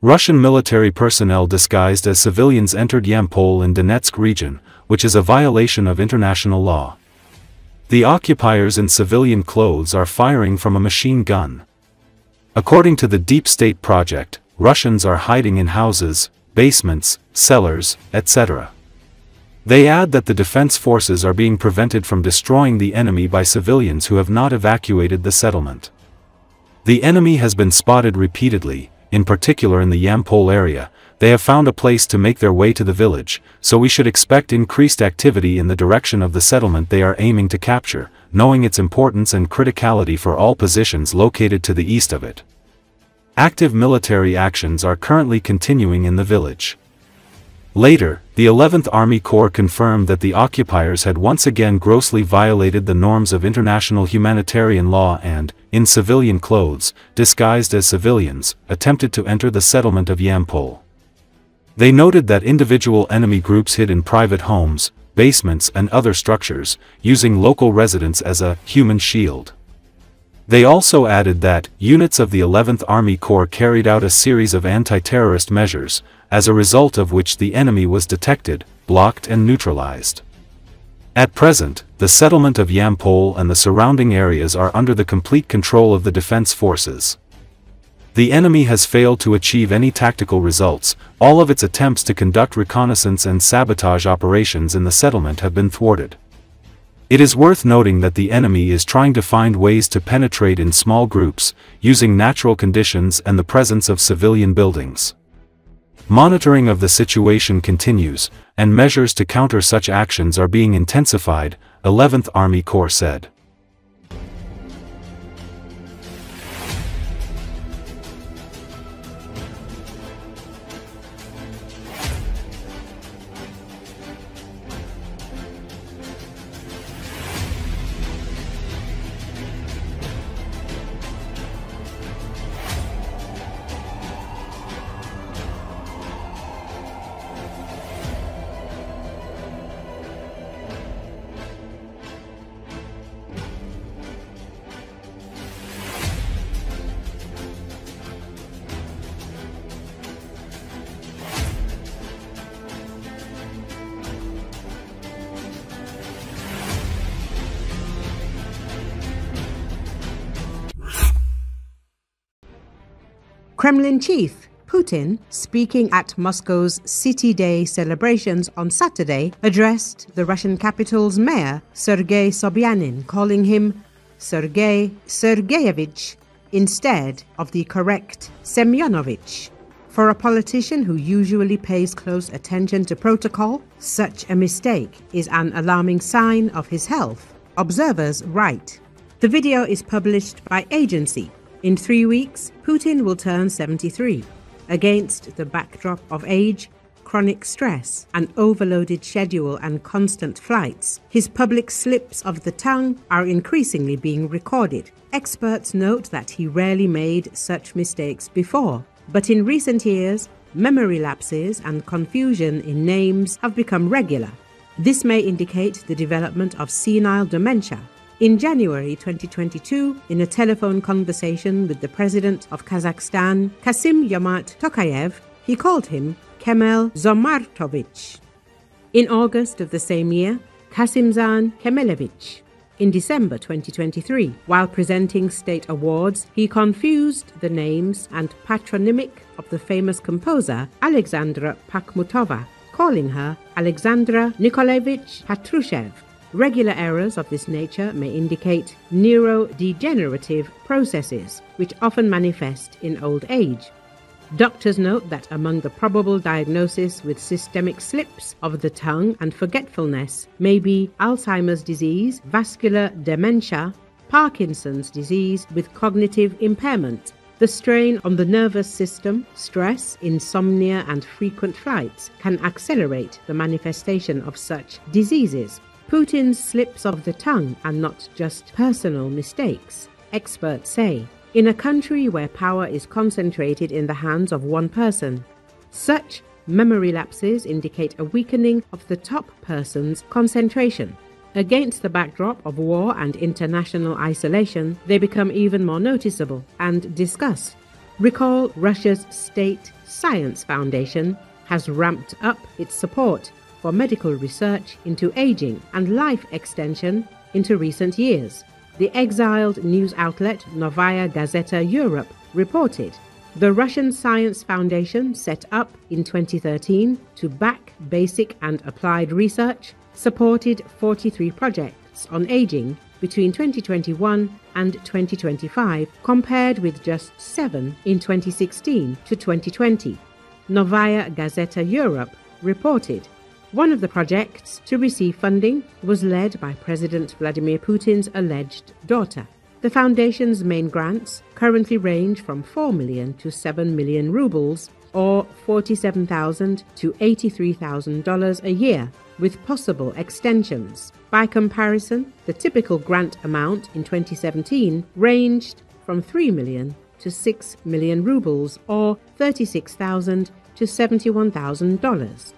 Russian military personnel disguised as civilians entered Yampol in Donetsk region, which is a violation of international law. The occupiers in civilian clothes are firing from a machine gun. According to the DeepState project, Russians are hiding in houses, basements, cellars, etc. They add that the defense forces are being prevented from destroying the enemy by civilians who have not evacuated the settlement. The enemy has been spotted repeatedly, in particular in the Yampol area. They have found a place to make their way to the village, so we should expect increased activity in the direction of the settlement they are aiming to capture, knowing its importance and criticality for all positions located to the east of it. Active military actions are currently continuing in the village. Later, the 11th Army Corps confirmed that the occupiers had once again grossly violated the norms of international humanitarian law and, in civilian clothes, disguised as civilians, attempted to enter the settlement of Yampol. They noted that individual enemy groups hid in private homes, basements and other structures, using local residents as a human shield. They also added that units of the 11th Army Corps carried out a series of anti-terrorist measures, as a result of which the enemy was detected, blocked and neutralized. At present, the settlement of Yampol and the surrounding areas are under the complete control of the defense forces. The enemy has failed to achieve any tactical results. All of its attempts to conduct reconnaissance and sabotage operations in the settlement have been thwarted. It is worth noting that the enemy is trying to find ways to penetrate in small groups, using natural conditions and the presence of civilian buildings. Monitoring of the situation continues, and measures to counter such actions are being intensified, 11th Army Corps said. Kremlin chief Putin, speaking at Moscow's City Day celebrations on Saturday, addressed the Russian capital's mayor, Sergei Sobyanin, calling him Sergei Sergeyevich instead of the correct Semyonovich. For a politician who usually pays close attention to protocol, such a mistake is an alarming sign of his health, observers write. The video is published by Agency. In 3 weeks, Putin will turn 73. Against the backdrop of age, chronic stress, an overloaded schedule and constant flights, his public slips of the tongue are increasingly being recorded. Experts note that he rarely made such mistakes before, but in recent years, memory lapses and confusion in names have become regular. This may indicate the development of senile dementia. In January 2022, in a telephone conversation with the president of Kazakhstan, Kassym-Jomart Tokayev, he called him Kemel Zomartovich. In August of the same year, Kassymzan Kemelevich. In December 2023, while presenting state awards, he confused the names and patronymic of the famous composer Alexandra Pakhmutova, calling her Alexandra Nikolaevich Patrushev. Regular errors of this nature may indicate neurodegenerative processes, which often manifest in old age. Doctors note that among the probable diagnosis with systemic slips of the tongue and forgetfulness may be Alzheimer's disease, vascular dementia, Parkinson's disease with cognitive impairment. The strain on the nervous system, stress, insomnia, and frequent flights can accelerate the manifestation of such diseases. Putin's slips of the tongue are not just personal mistakes, experts say, in a country where power is concentrated in the hands of one person. Such memory lapses indicate a weakening of the top person's concentration. Against the backdrop of war and international isolation, they become even more noticeable and discussed. Recall Russia's State Science Foundation has ramped up its support for medical research into aging and life extension into recent years. The exiled news outlet Novaya Gazeta Europe reported the Russian Science Foundation, set up in 2013 to back basic and applied research, supported 43 projects on aging between 2021 and 2025, compared with just 7 in 2016 to 2020. Novaya Gazeta Europe reported one of the projects to receive funding was led by President Vladimir Putin's alleged daughter. The foundation's main grants currently range from 4 million to 7 million rubles, or $47,000 to $83,000 a year, with possible extensions. By comparison, the typical grant amount in 2017 ranged from 3 million to 6 million rubles, or $36,000 to $71,000.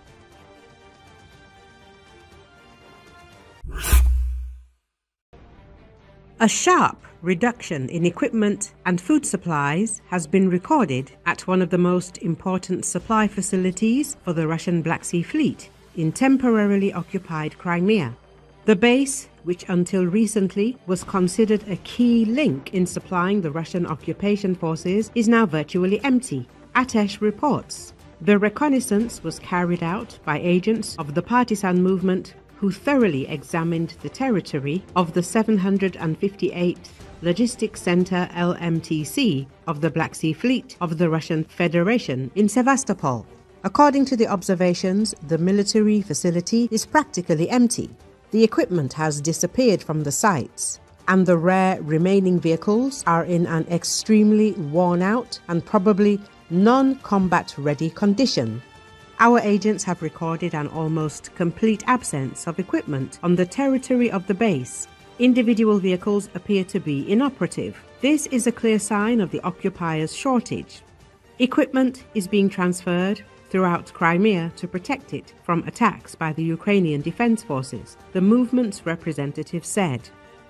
A sharp reduction in equipment and food supplies has been recorded at one of the most important supply facilities for the Russian Black Sea Fleet in temporarily occupied Crimea. The base, which until recently was considered a key link in supplying the Russian occupation forces, is now virtually empty. Atesh reports the reconnaissance was carried out by agents of the partisan movement who thoroughly examined the territory of the 758th Logistics Center LMTC of the Black Sea Fleet of the Russian Federation in Sevastopol. According to the observations, the military facility is practically empty. The equipment has disappeared from the sites, and the rare remaining vehicles are in an extremely worn-out and probably non-combat ready condition. Our agents have recorded an almost complete absence of equipment on the territory of the base. Individual vehicles appear to be inoperative. This is a clear sign of the occupiers' shortage. Equipment is being transferred throughout Crimea to protect it from attacks by the Ukrainian Defense Forces, the movement's representative said.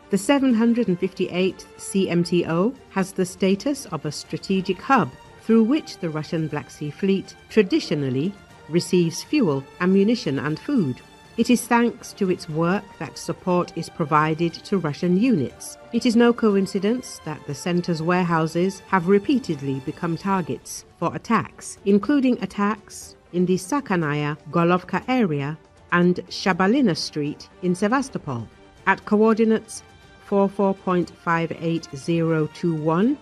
The 758th CMTO has the status of a strategic hub through which the Russian Black Sea Fleet traditionally receives fuel, ammunition and food. It is thanks to its work that support is provided to Russian units. It is no coincidence that the center's warehouses have repeatedly become targets for attacks, including attacks in the Sakhanaya Golovka area and Shabalina Street in Sevastopol. At coordinates 44.58021,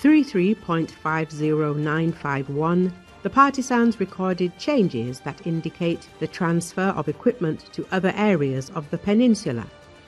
33.50951, the partisans recorded changes that indicate the transfer of equipment to other areas of the peninsula.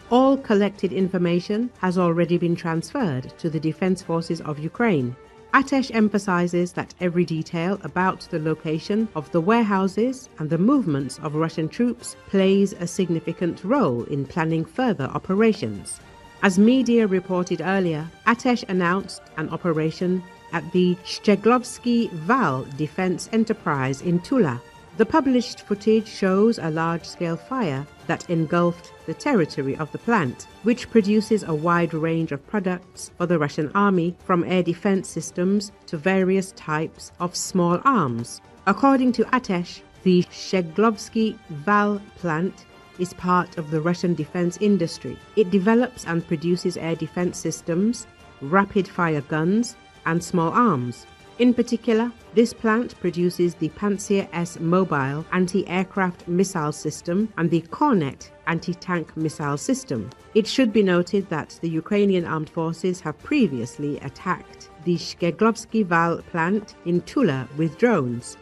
All collected information has already been transferred to the Defense Forces of Ukraine. Atesh emphasizes that every detail about the location of the warehouses and the movements of Russian troops plays a significant role in planning further operations. As media reported earlier, Atesh announced an operation at the Shcheglovsky Val Defense Enterprise in Tula. The published footage shows a large-scale fire that engulfed the territory of the plant, which produces a wide range of products for the Russian army, from air defense systems to various types of small arms. According to Atesh, the Shcheglovsky Val plant is part of the Russian defense industry. It develops and produces air defense systems, rapid-fire guns, and small arms. In particular, this plant produces the Pantsir S mobile anti-aircraft missile system and the Kornet anti-tank missile system. It should be noted that the Ukrainian armed forces have previously attacked the Shcheglovsky Val plant in Tula with drones.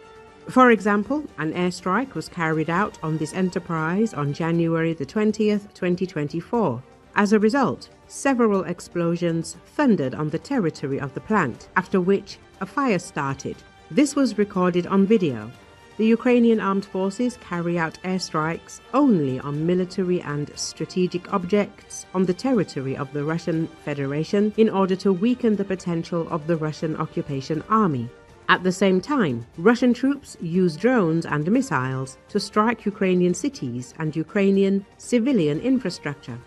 For example, an airstrike was carried out on this enterprise on January the 20th, 2024. As a result, several explosions thundered on the territory of the plant, after which a fire started. This was recorded on video. The Ukrainian armed forces carry out airstrikes only on military and strategic objects on the territory of the Russian Federation in order to weaken the potential of the Russian occupation army. At the same time, Russian troops use drones and missiles to strike Ukrainian cities and Ukrainian civilian infrastructure.